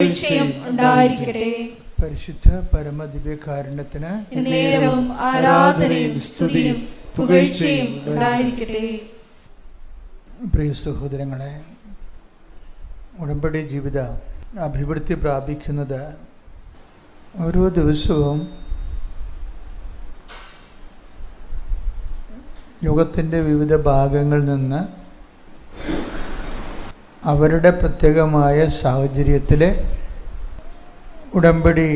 പുകഴ്ചയും ഉണ്ടായിരിക്കട്ടെ. പരിശുദ്ധ പരമദിവ്യകാരുണ്യത്തിന് നേരവും ആരാധനയും സ്തുതിയും പുകഴ്ചയും ഉണ്ടായിരിക്കട്ടെ. പ്രിയ സഹോദരങ്ങളെ, ഉടമ്പടി ജീവിതം അഭിവൃദ്ധി പ്രാപിക്കുന്നത് ഓരോ ദിവസവും ലോകത്തിൻ്റെ വിവിധ ഭാഗങ്ങളിൽ നിന്ന് അവരുടെ പ്രത്യേകമായ സാഹചര്യത്തിൽ ഉടമ്പടി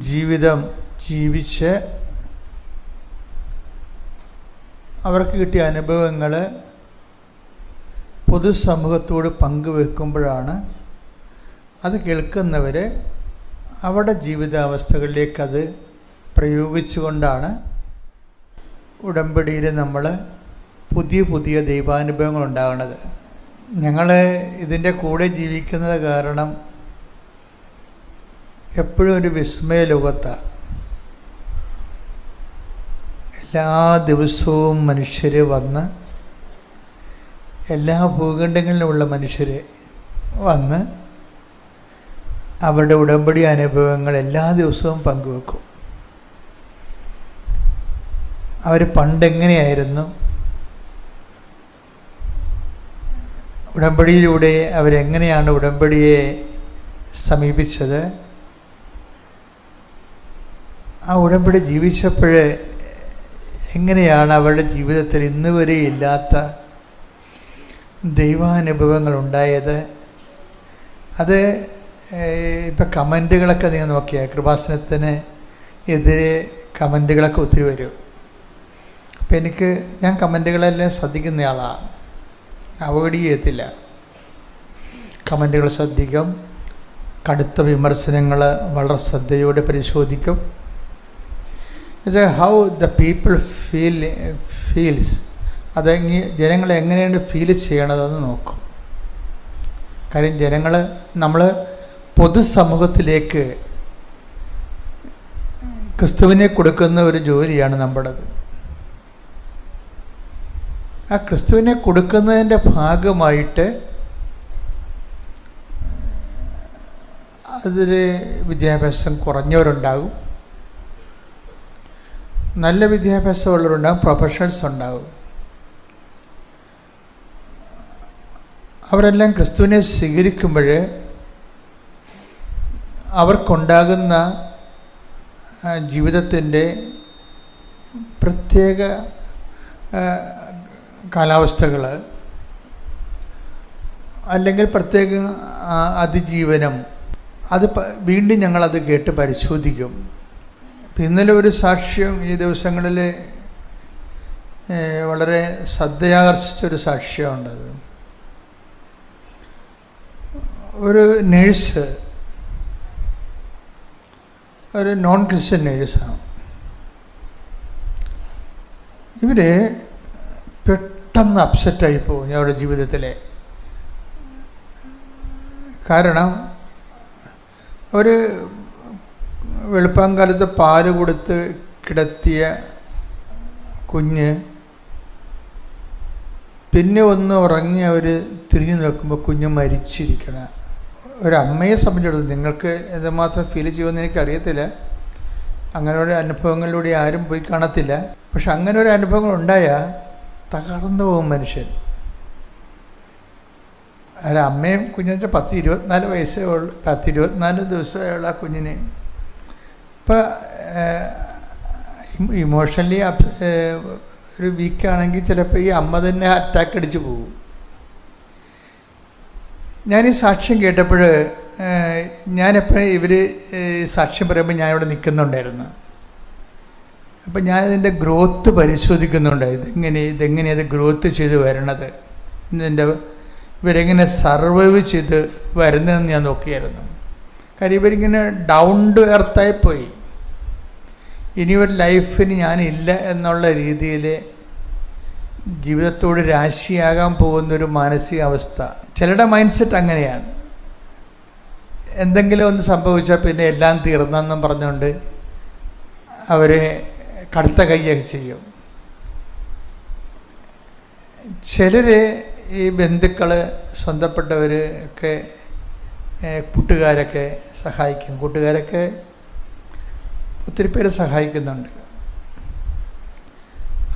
ജീവിതം ജീവിച്ച് അവർക്ക് കിട്ടിയ അനുഭവങ്ങൾ പൊതുസമൂഹത്തോട് പങ്കുവെക്കുമ്പോഴാണ് അത് കേൾക്കുന്നവർ അവരുടെ ജീവിതാവസ്ഥകളിലേക്ക് അത് പ്രയോഗിച്ചുകൊണ്ടാണ് ഉടമ്പടിയിൽ നമ്മൾ പുതിയ പുതിയ ദൈവാനുഭവങ്ങൾ ഉണ്ടാകുന്നത്. ഞങ്ങൾ ഇതിൻ്റെ കൂടെ ജീവിക്കുന്നത് കാരണം എപ്പോഴും ഒരു വിസ്മയ ലോകത്താണ്. എല്ലാ ദിവസവും മനുഷ്യർ വന്ന്, എല്ലാ ഭൂഖണ്ഡങ്ങളിലുമുള്ള മനുഷ്യർ വന്ന് അവരുടെ ഉടമ്പടി അനുഭവങ്ങൾ എല്ലാ ദിവസവും പങ്കുവെക്കും. അവർ പണ്ടെങ്ങനെയായിരുന്നു, ഉടമ്പടിയിലൂടെ അവരെങ്ങനെയാണ് ഉടമ്പടിയെ സമീപിച്ചത്, ആ ഉടമ്പടി ജീവിച്ചപ്പോൾ എങ്ങനെയാണ് അവരുടെ ജീവിതത്തിൽ ഇന്ന് വരെ ഇല്ലാത്ത ദൈവാനുഭവങ്ങൾ ഉണ്ടായത്. അത് ഇപ്പം കമൻറ്റുകളൊക്കെ നിങ്ങൾ നോക്കിയാൽ കൃപാസനത്തിന് എതിരെ കമൻറ്റുകളൊക്കെ ഒത്തിരി വരും. അപ്പം ഞാൻ കമൻറ്റുകളെല്ലാം ശ്രദ്ധിക്കുന്നയാളാണ്, അവോയ്ഡ് ചെയ്യത്തില്ല. കമൻറ്റുകൾ ശ്രദ്ധിക്കും, കടുത്ത വിമർശനങ്ങൾ വളരെ ശ്രദ്ധയോടെ പരിശോധിക്കും. ഹൗ ദ പീപ്പിൾ ഫീൽസ്, ജനങ്ങൾ എങ്ങനെയാണ് ഫീൽ ചെയ്യണതെന്ന് നോക്കും. കാര്യം നമ്മൾ പൊതുസമൂഹത്തിലേക്ക് ക്രിസ്തുവിനെ കൊടുക്കുന്ന ഒരു ജോലിയാണ് നമ്മുടേത്. ആ ക്രിസ്തുവിനെ കൊടുക്കുന്നതിൻ്റെ ഭാഗമായിട്ട് അതിൽ വിദ്യാഭ്യാസം കുറഞ്ഞവരുണ്ടാകും, നല്ല വിദ്യാഭ്യാസമുള്ളവരുണ്ടാകും, പ്രൊഫഷണൽസ് ഉണ്ടാകും. അവരെല്ലാം ക്രിസ്തുവിനെ സ്വീകരിക്കുമ്പോൾ അവർക്കുണ്ടാകുന്ന ജീവിതത്തിൻ്റെ പ്രത്യേക കാലാവസ്ഥകൾ അല്ലെങ്കിൽ പ്രത്യേക അതിജീവനം, അത് വീണ്ടും ഞങ്ങളത് കേട്ട് പരിശോധിക്കും. ഇന്നലെ ഒരു സാക്ഷ്യം ഈ ദിവസങ്ങളിൽ വളരെ ശ്രദ്ധയാകർഷിച്ചൊരു സാക്ഷ്യമുണ്ടത്. ഒരു നേഴ്സ്, ഒരു നോൺ ക്രിസ്ത്യൻ നേഴ്സാണ്. ഇവർ പെട്ടെന്ന് അപ്സെറ്റായി പോകും അവരുടെ ജീവിതത്തിലെ. കാരണം അവർ വെളുപ്പാങ്കാലത്ത് പാല് കൊടുത്ത് കിടത്തിയ കുഞ്ഞ് പിന്നെ ഒന്ന് ഉറങ്ങി അവർ തിരിഞ്ഞു നോക്കുമ്പോൾ കുഞ്ഞ് മരിച്ചിരിക്കണം. ഒരമ്മയെ സംബന്ധിച്ചിടത്തോളം നിങ്ങൾക്ക് എന്തുമാത്രം ഫീൽ ചെയ്യുമെന്ന് എനിക്കറിയത്തില്ല, അങ്ങനെ ഒരു അനുഭവങ്ങളിലൂടെ ആരും പോയി കാണത്തില്ല. പക്ഷെ അങ്ങനെ ഒരു അനുഭവങ്ങൾ ഉണ്ടായാൽ തകർന്നു പോകും മനുഷ്യൻ. അല്ല, അമ്മയും കുഞ്ഞെന്ന് വെച്ചാൽ 10-24 വയസ്സേ ഉള്ളൂ, 10-24 ദിവസമേ ഉള്ള ആ കുഞ്ഞിന്. ഇപ്പം ഇമോഷണലി ഒരു വീക്കാണെങ്കിൽ ചിലപ്പോൾ ഈ അമ്മ തന്നെ അറ്റാക്ക് അടിച്ച് പോകും. ഞാനീ സാക്ഷ്യം കേട്ടപ്പോൾ ഞാനെപ്പോഴും ഇവർ സാക്ഷ്യം പറയുമ്പോൾ ഞാനിവിടെ നിൽക്കുന്നുണ്ടായിരുന്നു. അപ്പം ഞാനിതിൻ്റെ ഗ്രോത്ത് പരിശോധിക്കുന്നുണ്ടായത്. ഇതെങ്ങനെയത് ഗ്രോത്ത് ചെയ്ത് വരണത്, ഇവരെങ്ങനെ സർവൈവ് ചെയ്ത് വരുന്നതെന്ന് ഞാൻ നോക്കിയായിരുന്നു. കാര്യം ഇവരിങ്ങനെ ഡൗൺ ടു എർത്തായിപ്പോയി. ഇനി ഒരു ലൈഫിന് ഞാനില്ല എന്നുള്ള രീതിയിൽ ജീവിതത്തോട് രാശിയാകാൻ പോകുന്നൊരു മാനസികാവസ്ഥ. ചിലരുടെ മൈൻഡ് സെറ്റ് അങ്ങനെയാണ്. എന്തെങ്കിലും ഒന്ന് സംഭവിച്ചാൽ പിന്നെ എല്ലാം തീർന്നെന്നും പറഞ്ഞുകൊണ്ട് അവർ കടുത്ത കൈയൊക്കെ ചെയ്യും. ചിലർ ഈ ബന്ധുക്കൾ, സ്വന്തപ്പെട്ടവർ ഒക്കെ കൂട്ടുകാരൊക്കെ സഹായിക്കും. കൂട്ടുകാരൊക്കെ ഒത്തിരി പേര് സഹായിക്കുന്നുണ്ട്.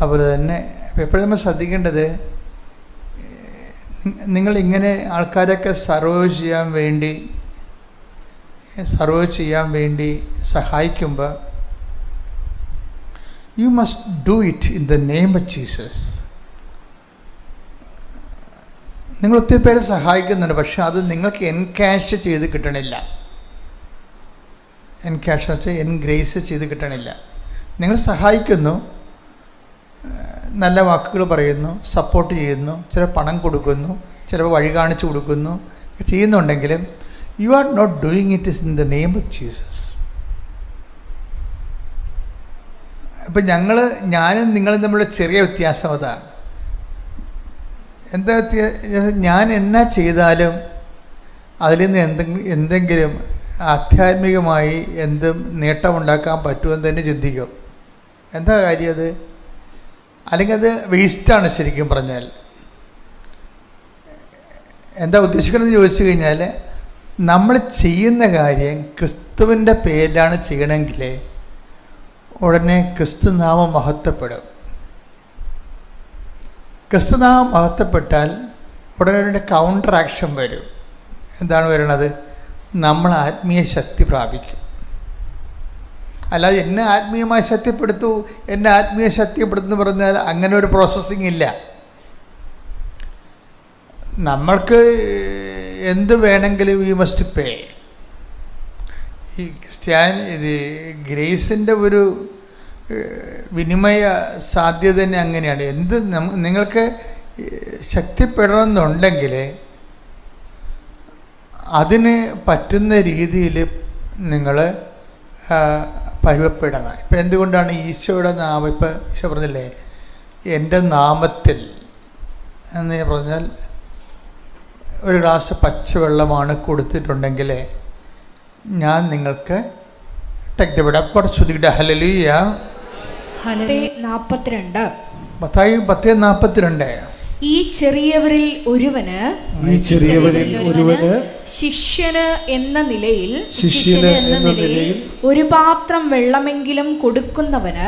അതുപോലെ തന്നെ എപ്പോഴും നമ്മൾ ശ്രദ്ധിക്കേണ്ടത്, നിങ്ങളിങ്ങനെ ആൾക്കാരൊക്കെ സർവ് ചെയ്യാൻ വേണ്ടി സഹായിക്കുമ്പോൾ you must do it in the name of Jesus. നിങ്ങൾ ഒത്തിരി പേരെ സഹായിക്കുന്നുണ്ട്, പക്ഷെ അത് നിങ്ങൾക്ക് എൻകാഷ് ചെയ്ത് കിട്ടണില്ല. എൻകാഷ് എന്ന് വെച്ചാൽ എൻഗ്രേസ് ചെയ്ത് കിട്ടണില്ല. നിങ്ങൾ സഹായിക്കുന്നു, നല്ല വാക്കുകൾ പറയുന്നു, സപ്പോർട്ട് ചെയ്യുന്നു, ചില പണം കൊടുക്കുന്നു, ചിലപ്പോൾ വഴി കാണിച്ചു കൊടുക്കുന്നു, ചെയ്യുന്നുണ്ടെങ്കിലും you are not doing it in the name of Jesus. അപ്പം ഞാനും നിങ്ങളും തമ്മിലുള്ള ചെറിയ വ്യത്യാസം അതാണ്. എന്താ ഞാൻ എന്നാ ചെയ്താലും അതിൽ നിന്ന് എന്തെങ്കിലും ആധ്യാത്മികമായി എന്തും നേട്ടമുണ്ടാക്കാൻ പറ്റുമെന്ന് തന്നെ ചിന്തിക്കും. എന്താ കാര്യം അത്? അല്ലെങ്കിൽ അത് വേസ്റ്റാണ്. ശരിക്കും പറഞ്ഞാൽ എന്താ ഉദ്ദേശിക്കണമെന്ന് ചോദിച്ചു കഴിഞ്ഞാൽ, നമ്മൾ ചെയ്യുന്ന കാര്യം ക്രിസ്തുവിൻ്റെ പേരിലാണ് ചെയ്യണമെങ്കിൽ ഉടനെ ക്രിസ്തുനാമം മഹത്വപ്പെടും. ക്രിസ്തുനാമം മഹത്വപ്പെട്ടാൽ ഉടനെ കൗണ്ടർ ആക്ഷൻ വരും. എന്താണ് വരുന്നത്? നമ്മൾ ആത്മീയ ശക്തി പ്രാപിക്കും. അല്ലാതെ എന്നെ ആത്മീയമായി ശക്തിപ്പെടുത്തു, എന്നെ ആത്മീയ ശക്തിപ്പെടുത്തുന്നു പറഞ്ഞാൽ അങ്ങനെ ഒരു പ്രോസസ്സിങ് ഇല്ല. നമ്മൾക്ക് എന്ത് വേണമെങ്കിലും വി മസ്റ്റ് പേ. ഈ ഗ്രേസിൻ്റെ ഒരു വിനിമയ സാധ്യത തന്നെ അങ്ങനെയാണ്. നിങ്ങൾക്ക് ശക്തിപ്പെടണമെന്നുണ്ടെങ്കിൽ അതിന് പറ്റുന്ന രീതിയിൽ നിങ്ങൾ പരുവപ്പെടണം. ഇപ്പം എന്തുകൊണ്ടാണ് ഈശോയുടെ നാമം, ഇപ്പം ഈശോ പറഞ്ഞില്ലേ, എൻ്റെ നാമത്തിൽ എന്ന് പറഞ്ഞാൽ ഒരു ഗ്ലാസ് പച്ചവെള്ളമാണ് കൊടുത്തിട്ടുണ്ടെങ്കിൽ ഞാൻ നിങ്ങൾക്ക് ഹല്ലേലൂയ. മത്തായി 10:42. ഈ ചെറിയവരിൽ ഒരുവന് ശിഷ്യന് എന്ന നിലയിൽ ഒരു പാത്രം വെള്ളമെങ്കിലും കൊടുക്കുന്നവന്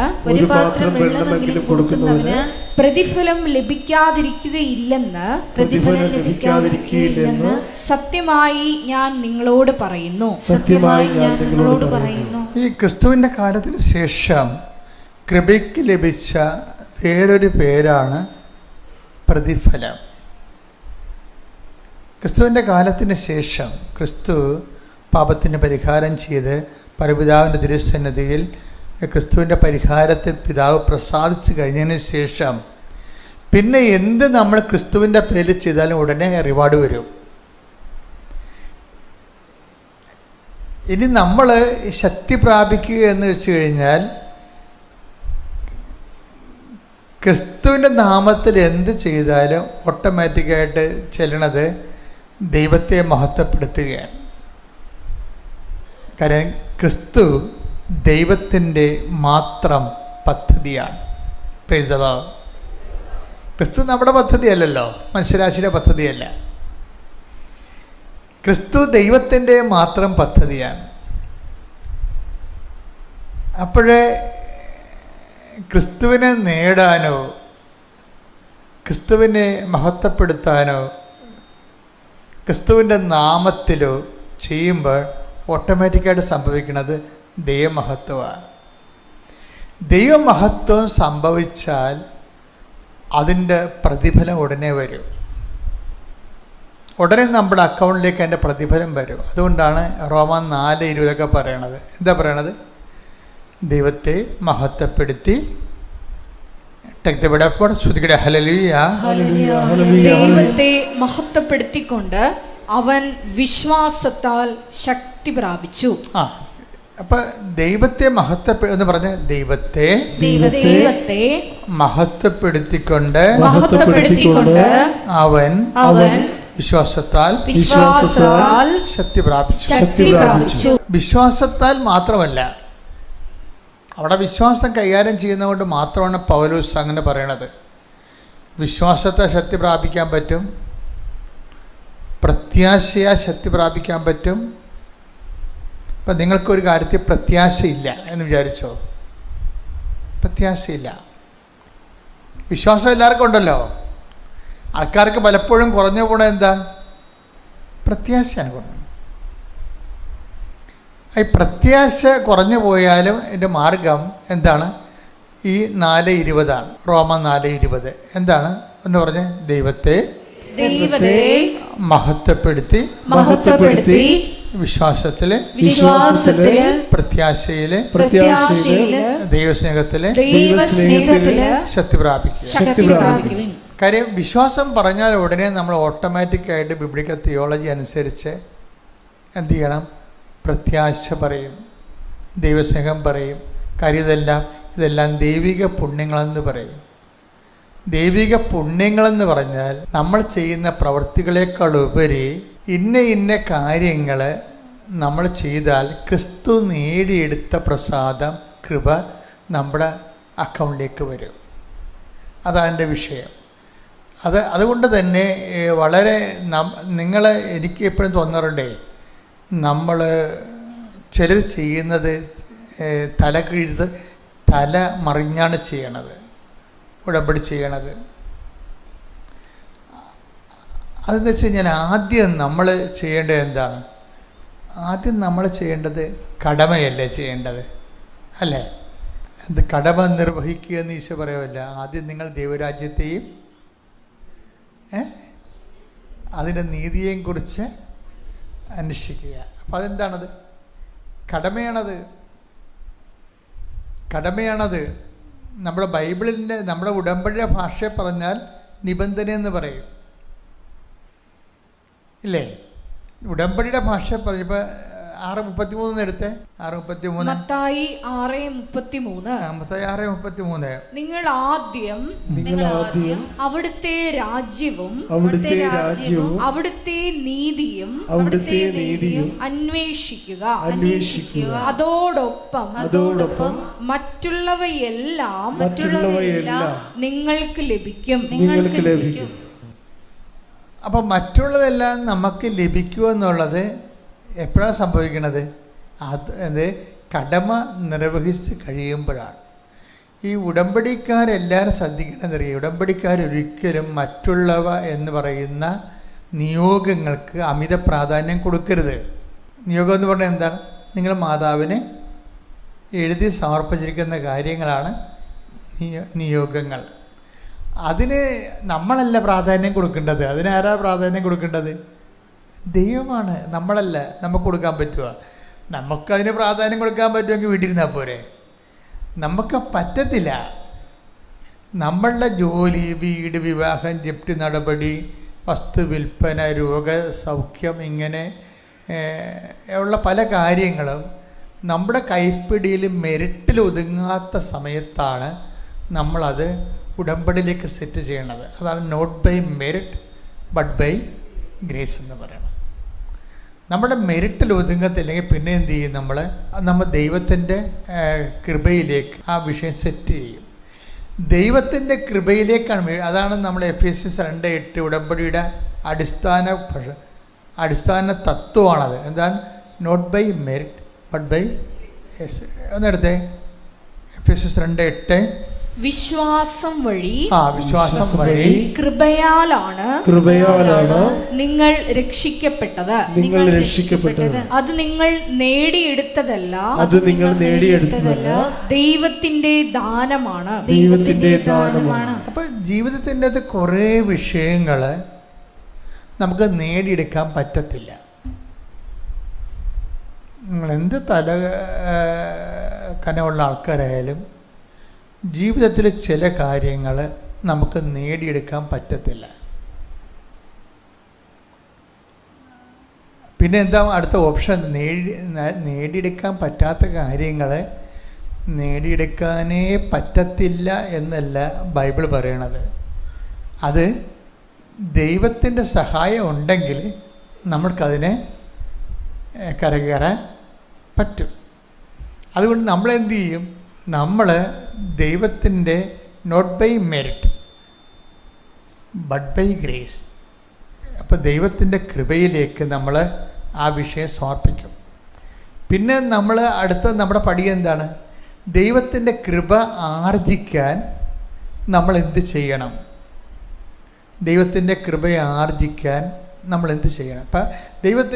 പ്രതിഫലം ലഭിക്കാതിരിക്കുകയില്ലെന്ന് സത്യമായി ഞാൻ നിങ്ങളോട് പറയുന്നു. ഈ ക്രിസ്തുവിൻ്റെ കാലത്തിന് ശേഷം കൃപയ്ക്ക് ലഭിച്ച വേറൊരു പേരാണ് പ്രതിഫലം. ക്രിസ്തുവിൻ്റെ കാലത്തിന് ശേഷം ക്രിസ്തു പാപത്തിന് പരിഹാരം ചെയ്ത് പരപിതാവിൻ്റെ തിരുസന്നിധിയിൽ ക്രിസ്തുവിൻ്റെ പരിഹാരത്തിൽ പിതാവ് പ്രസാദിച്ചു കഴിഞ്ഞതിന് ശേഷം പിന്നെ എന്ത് നമ്മൾ ക്രിസ്തുവിൻ്റെ പേരിൽ ചെയ്താലും ഉടനെ റിവാർഡ് വരും. ഇനി നമ്മൾ ശക്തി പ്രാപിക്കുക എന്ന് വെച്ച് കഴിഞ്ഞാൽ ക്രിസ്തുവിൻ്റെ നാമത്തിൽ എന്ത് ചെയ്താലും ഓട്ടോമാറ്റിക്കായിട്ട് ചെല്ലണത് ദൈവത്തെ മഹത്വപ്പെടുത്തുകയാണ്. കാരണം ക്രിസ്തു ദൈവത്തിൻ്റെ മാത്രം പദ്ധതിയാണ്. Praise the Lord. ക്രിസ്തു നമ്മുടെ പദ്ധതിയല്ലല്ലോ, മനുഷ്യരാശിയുടെ പദ്ധതിയല്ല. ക്രിസ്തു ദൈവത്തിൻ്റെ മാത്രം പദ്ധതിയാണ്. അപ്പോഴേ ക്രിസ്തുവിനെ നേടാനോ ക്രിസ്തുവിനെ മഹത്വപ്പെടുത്താനോ ക്രിസ്തുവിൻ്റെ നാമത്തിലോ ചെയ്യുമ്പോൾ ഓട്ടോമാറ്റിക്കായിട്ട് സംഭവിക്കുന്നത് ദൈവമഹത്വമാണ്. ദൈവമഹത്വം സംഭവിച്ചാൽ അതിൻ്റെ പ്രതിഫലം ഉടനെ വരും. ഉടനെ നമ്മുടെ അക്കൗണ്ടിലേക്ക് അതിൻ്റെ പ്രതിഫലം വരും. അതുകൊണ്ടാണ് റോമൻ 4:20 പറയണത്. എന്താ പറയണത്? ദൈവത്തെ മഹത്വപ്പെടുത്തി ദൈവത്തെ മഹത്വപ്പെടുത്തിക്കൊണ്ട് അവൻ വിശ്വാസത്താൽ ശക്തി പ്രാപിച്ചു. അപ്പൊ ദൈവത്തെ എന്ന് പറഞ്ഞ ദൈവത്തെ മഹത്വപ്പെടുത്തിക്കൊണ്ട് അവൻ വിശ്വാസത്താൽ ശക്തി പ്രാപിച്ചു. വിശ്വാസത്താൽ മാത്രമല്ല, അവിടെ വിശ്വാസം കൈകാര്യം ചെയ്യുന്നതുകൊണ്ട് മാത്രമാണ് പൗലോസ് അങ്ങനെ പറയണത്. വിശ്വാസത്തെ ശക്തി പ്രാപിക്കാൻ പറ്റും, പ്രത്യാശയാൽ ശക്തി പ്രാപിക്കാൻ പറ്റും. ഇപ്പം നിങ്ങൾക്കൊരു കാര്യത്തിൽ പ്രത്യാശയില്ല എന്ന് വിചാരിച്ചോ, പ്രത്യാശയില്ല. വിശ്വാസം എല്ലാവർക്കും ഉണ്ടല്ലോ. ആൾക്കാർക്ക് പലപ്പോഴും കുറഞ്ഞു പോണത് എന്താണ്? പ്രത്യാശയാണ് കുറഞ്ഞു. ഈ പ്രത്യാശ കുറഞ്ഞു പോയാലും എൻ്റെ മാർഗം എന്താണ്? ഈ 4:20 റോമ 4:20 എന്താണ് എന്ന് പറഞ്ഞ്? ദൈവത്തെ മഹത്വപ്പെടുത്തി വിശ്വാസത്തില് പ്രത്യാശയില് ദൈവസ്നേഹത്തില് ശക്തി പ്രാപിക്കുക. കാര്യം വിശ്വാസം പറഞ്ഞാൽ ഉടനെ നമ്മൾ ഓട്ടോമാറ്റിക്കായിട്ട് ബിബ്ലിക്കൽ തിയോളജി അനുസരിച്ച് എന്ത് ചെയ്യണം? പ്രത്യാശ പറയും, ദൈവസ്നേഹം പറയും. കാര്യം ഇതെല്ലാം ദൈവിക പുണ്യങ്ങളെന്ന് പറയും. ദൈവിക പുണ്യങ്ങളെന്ന് പറഞ്ഞാൽ നമ്മൾ ചെയ്യുന്ന പ്രവൃത്തികളേക്കാൾ ഉപരി ഇന്ന കാര്യങ്ങൾ നമ്മൾ ചെയ്താൽ ക്രിസ്തു നേടിയെടുത്ത പ്രസാദം, കൃപ നമ്മുടെ അക്കൗണ്ടിലേക്ക് വരും. അതാണ് എൻ്റെ വിഷയം. അതുകൊണ്ട് തന്നെ വളരെ എനിക്ക് എപ്പോഴും തോന്നാറുണ്ടേ, നമ്മൾ ചിലർ ചെയ്യുന്നത് തല മറിഞ്ഞാണ് ചെയ്യണത്, ഉടമ്പടി ചെയ്യണത്. അതെന്ന് വെച്ച് കഴിഞ്ഞാൽ ആദ്യം നമ്മൾ ചെയ്യേണ്ടത് എന്താണ്? ആദ്യം നമ്മൾ ചെയ്യേണ്ടത് കടമയല്ലേ ചെയ്യേണ്ടത്, അല്ലേ? അത് കടമ നിർവഹിക്കുക എന്ന് ഈശോ പറയുമല്ല. ആദ്യം നിങ്ങൾ ദൈവരാജ്യത്തെയും അതിൻ്റെ നീതിയെയും കുറിച്ച് അന്വേഷിക്കുക. അപ്പം അതെന്താണത്? കടമയാണത്. നമ്മുടെ ബൈബിളിൻ്റെ, നമ്മുടെ ഉടമ്പടിയുടെ ഭാഷയെ പറഞ്ഞാൽ നിബന്ധന എന്ന് പറയും, ഇല്ലേ? ഉടമ്പടിയുടെ ഭാഷ പറഞ്ഞപ്പോൾ 6:33 എടുത്തേ. 6:33 മത്തായി 6:33 നിങ്ങൾ ആദ്യം അവിടുത്തെ രാജ്യവും അവിടുത്തെ നീതിയും അന്വേഷിക്കുക, അതോടൊപ്പം മറ്റുള്ളവയെല്ലാം നിങ്ങൾക്ക് ലഭിക്കും. അപ്പം മറ്റുള്ളതെല്ലാം നമുക്ക് ലഭിക്കുമെന്നുള്ളത് എപ്പോഴാണ് സംഭവിക്കുന്നത്? അത് കടമ നിർവഹിച്ച് കഴിയുമ്പോഴാണ്. ഈ ഉടമ്പടിക്കാരെല്ലാവരും ശ്രദ്ധിക്കേണ്ടതറിയാം. ഉടമ്പടിക്കാരൊരിക്കലും മറ്റുള്ളവ എന്ന് പറയുന്ന നിയോഗങ്ങൾക്ക് അമിത പ്രാധാന്യം കൊടുക്കരുത്. നിയോഗം എന്ന് പറഞ്ഞാൽ എന്താണ്? നിങ്ങൾ മാതാവിന് എഴുതി സമർപ്പിച്ചിരിക്കുന്ന കാര്യങ്ങളാണ് നിയോഗങ്ങൾ. അതിന് നമ്മളല്ല പ്രാധാന്യം കൊടുക്കേണ്ടത്. അതിനാരാ പ്രാധാന്യം കൊടുക്കേണ്ടത്? ദൈവമാണ്, നമ്മളല്ല. നമുക്ക് കൊടുക്കാൻ പറ്റുമോ? നമുക്കതിന് പ്രാധാന്യം കൊടുക്കാൻ പറ്റുമെങ്കിൽ വീട്ടിലിരുന്നാൽ പോരെ. നമുക്ക് പറ്റത്തില്ല. നമ്മളുടെ ജോലി, വീട്, വിവാഹം, ജപ്തി നടപടി, വസ്തു വിൽപ്പന, രോഗസൗഖ്യം, ഇങ്ങനെ ഉള്ള പല കാര്യങ്ങളും നമ്മുടെ കൈപ്പിടിയിൽ മെറിറ്റിൽ ഒതുങ്ങാത്ത സമയത്താണ് നമ്മളത് ഉടമ്പടിയിലേക്ക് സെറ്റ് ചെയ്യണത്. അതാണ് not by merit but by grace എന്ന് പറയുന്നത്. നമ്മുടെ മെറിറ്റിൽ ഒതുങ്ങത്തില്ലെങ്കിൽ പിന്നെ എന്ത് ചെയ്യും? നമ്മൾ ദൈവത്തിൻ്റെ കൃപയിലേക്ക് ആ വിഷയം സെറ്റ് ചെയ്യും. ദൈവത്തിൻ്റെ കൃപയിലേക്കാണ്. അതാണ് നമ്മൾ എഫേസ്യസ് 2:8 ഉടമ്പടിയുടെ അടിസ്ഥാന തത്വമാണത്. എന്താണ്? Not by merit but by ഒന്നെടുത്തേ. എഫേസ്യസ് 2:8 വിശ്വാസം വഴി കൃപയാലാണ് നിങ്ങൾ രക്ഷിക്കപ്പെട്ടത്. അത് നിങ്ങൾ നേടിയെടുത്തതല്ല, ദൈവത്തിന്റെ ദാനമാണ്. അപ്പൊ ജീവിതത്തിൻ്റെ കുറേ വിഷയങ്ങൾ നമുക്ക് നേടിയെടുക്കാൻ പറ്റത്തില്ല. നിങ്ങൾ എന്ത് കനമുള്ള ആൾക്കാരായാലും ജീവിതത്തിൽ ചില കാര്യങ്ങൾ നമുക്ക് നേടിയെടുക്കാൻ പറ്റത്തില്ല. പിന്നെ എന്താ അടുത്ത ഓപ്ഷൻ? നേടിയെടുക്കാൻ പറ്റാത്ത കാര്യങ്ങൾ നേടിയെടുക്കാനേ പറ്റത്തില്ല എന്നല്ല ബൈബിൾ പറയണത്. അത് ദൈവത്തിൻ്റെ സഹായം ഉണ്ടെങ്കിൽ നമ്മൾക്കതിനെ കരകയറാൻ പറ്റും. അതുകൊണ്ട് നമ്മളെന്ത് ചെയ്യും? നമ്മൾ ദൈവത്തിൻ്റെ not by merit but by grace അപ്പോൾ ദൈവത്തിൻ്റെ കൃപയിലേക്ക് നമ്മൾ ആ വിഷയം സമർപ്പിക്കും. പിന്നെ നമ്മൾ അടുത്ത നമ്മുടെ പടി എന്താണ്? ദൈവത്തിൻ്റെ കൃപ ആർജിക്കാൻ നമ്മൾ എന്ത് ചെയ്യണം? ദൈവത്തിൻ്റെ കൃപയെ ആർജിക്കാൻ നമ്മൾ എന്ത് ചെയ്യണം?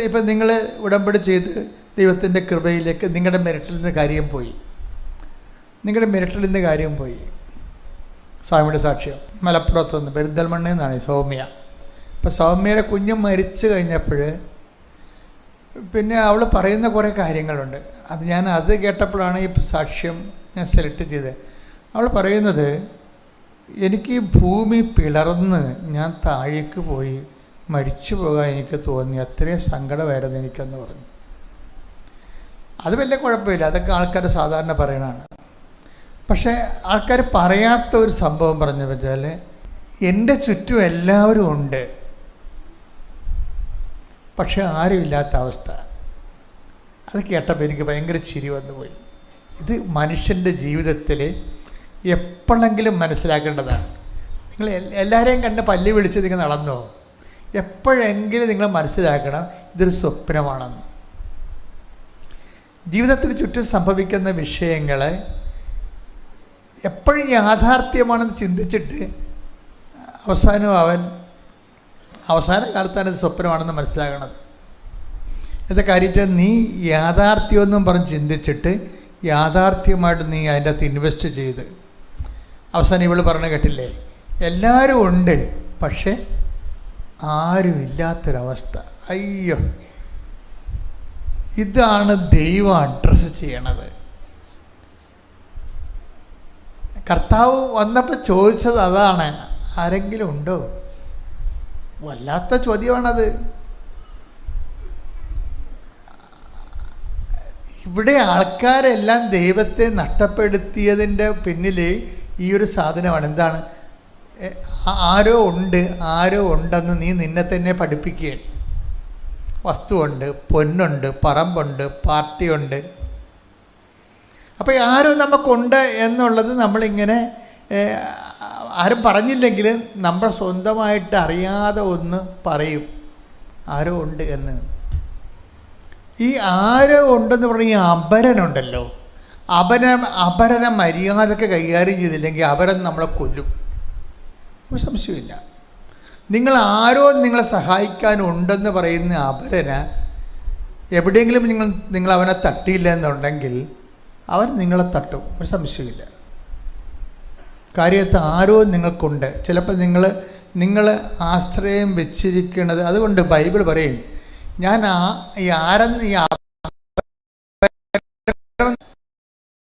ഇപ്പം നിങ്ങൾ ഉടമ്പടി ചെയ്ത് ദൈവത്തിൻ്റെ കൃപയിലേക്ക് നിങ്ങളുടെ മെറിറ്റിൽ നിന്ന് കാര്യം പോയി. സ്വാമിയുടെ സാക്ഷ്യം മലപ്പുറത്തുനിന്ന് പെരിന്തൽമണ്ണയിൽ നിന്നാണ് സൗമ്യ. അപ്പോൾ സൗമ്യയുടെ കുഞ്ഞ് മരിച്ചു കഴിഞ്ഞപ്പോൾ പിന്നെ അവൾ പറയുന്ന കുറേ കാര്യങ്ങളുണ്ട്. അത് കേട്ടപ്പോഴാണ് ഈ സാക്ഷ്യം ഞാൻ സെലക്ട് ചെയ്തത്. അവൾ പറയുന്നത്, എനിക്ക് ഈ ഭൂമി പിളർന്ന് ഞാൻ താഴേക്ക് പോയി മരിച്ചു പോകാൻ എനിക്ക് തോന്നി, അത്രയും സങ്കടമായിരുന്നു എനിക്കെന്ന് പറഞ്ഞു. അത് വലിയ കുഴപ്പമില്ല, അതൊക്കെ ആൾക്കാർ സാധാരണ പറയണതാണ്. പക്ഷേ ആൾക്കാർ പറയാത്ത ഒരു സംഭവം പറഞ്ഞു വെച്ചാൽ, എൻ്റെ ചുറ്റും എല്ലാവരും ഉണ്ട്, പക്ഷെ ആരുമില്ലാത്ത അവസ്ഥ. അത് കേട്ടപ്പോൾ എനിക്ക് ഭയങ്കര ചിരി വന്നുപോയി. ഇത് മനുഷ്യൻ്റെ ജീവിതത്തിൽ എപ്പോഴെങ്കിലും മനസ്സിലാക്കേണ്ടതാണ്. നിങ്ങൾ എല്ലാവരെയും കണ്ട് പല്ലി വിളിച്ച് നിങ്ങൾ നടന്നോ? എപ്പോഴെങ്കിലും നിങ്ങൾ മനസ്സിലാക്കണം ഇതൊരു സ്വപ്നമാണെന്ന്. ജീവിതത്തിന് ചുറ്റും സംഭവിക്കുന്ന വിഷയങ്ങൾ എപ്പോഴും യാഥാർത്ഥ്യമാണെന്ന് ചിന്തിച്ചിട്ട് അവസാന കാലത്താണ് ഇത് സ്വപ്നമാണെന്ന് മനസ്സിലാകണത്. എന്താ കാര്യത്തിൽ നീ യാഥാർത്ഥ്യമൊന്നും പറഞ്ഞ് ചിന്തിച്ചിട്ട് യാഥാർത്ഥ്യമായിട്ട് നീ അതിൻ്റെ അകത്ത് ഇൻവെസ്റ്റ് ചെയ്ത് അവസാനം ഇവൾ പറഞ്ഞ കേട്ടില്ലേ, എല്ലാവരും ഉണ്ട് പക്ഷെ ആരും ഇല്ലാത്തൊരവസ്ഥ. അയ്യോ, ഇതാണ് ദൈവം അഡ്രസ്സ് ചെയ്യണത്. കർത്താവ് വന്നപ്പോൾ ചോദിച്ചത് അതാണ്, ആരെങ്കിലും ഉണ്ടോ? വല്ലാത്ത ചോദ്യമാണത്. ഇവിടെ ആൾക്കാരെല്ലാം ദൈവത്തെ നഷ്ടപ്പെടുത്തിയതിൻ്റെ പിന്നിൽ ഈ ഒരു സാധനമാണ്. എന്താണ്? ആരോ ഉണ്ടെന്ന് നീ നിന്നെ തന്നെ പഠിപ്പിക്കുകയാണ്. വസ്തുവുണ്ട്, പൊന്നുണ്ട്, പറമ്പുണ്ട്, പാർട്ടിയുണ്ട്. അപ്പോൾ ആരോ നമുക്കുണ്ട് എന്നുള്ളത് നമ്മളിങ്ങനെ ആരും പറഞ്ഞില്ലെങ്കിലും നമ്മൾ സ്വന്തമായിട്ട് അറിയാതെ ഒന്ന് പറയും, ആരോ ഉണ്ട് എന്ന്. ഈ ആരോ ഉണ്ടെന്ന് പറഞ്ഞ ഈ അപരനുണ്ടല്ലോ, അപരനെ മര്യാദക്ക് കൈകാര്യം ചെയ്തില്ലെങ്കിൽ അപരൻ നമ്മളെ കൊല്ലും, ഒരു സംശയമില്ല. നിങ്ങളെ സഹായിക്കാനുണ്ടെന്ന് പറയുന്ന അപരന് എവിടെയെങ്കിലും നിങ്ങൾ അവനെ തട്ടിയില്ല എന്നുണ്ടെങ്കിൽ അവൻ നിങ്ങളെ തട്ടും, ഒരു സംശയമില്ല. കാര്യത്ത് ആരോ നിങ്ങൾക്കുണ്ട്. ചിലപ്പോൾ നിങ്ങൾ ആശ്രയം വെച്ചിരിക്കുന്നത്. അതുകൊണ്ട് ബൈബിൾ പറയും, ഞാൻ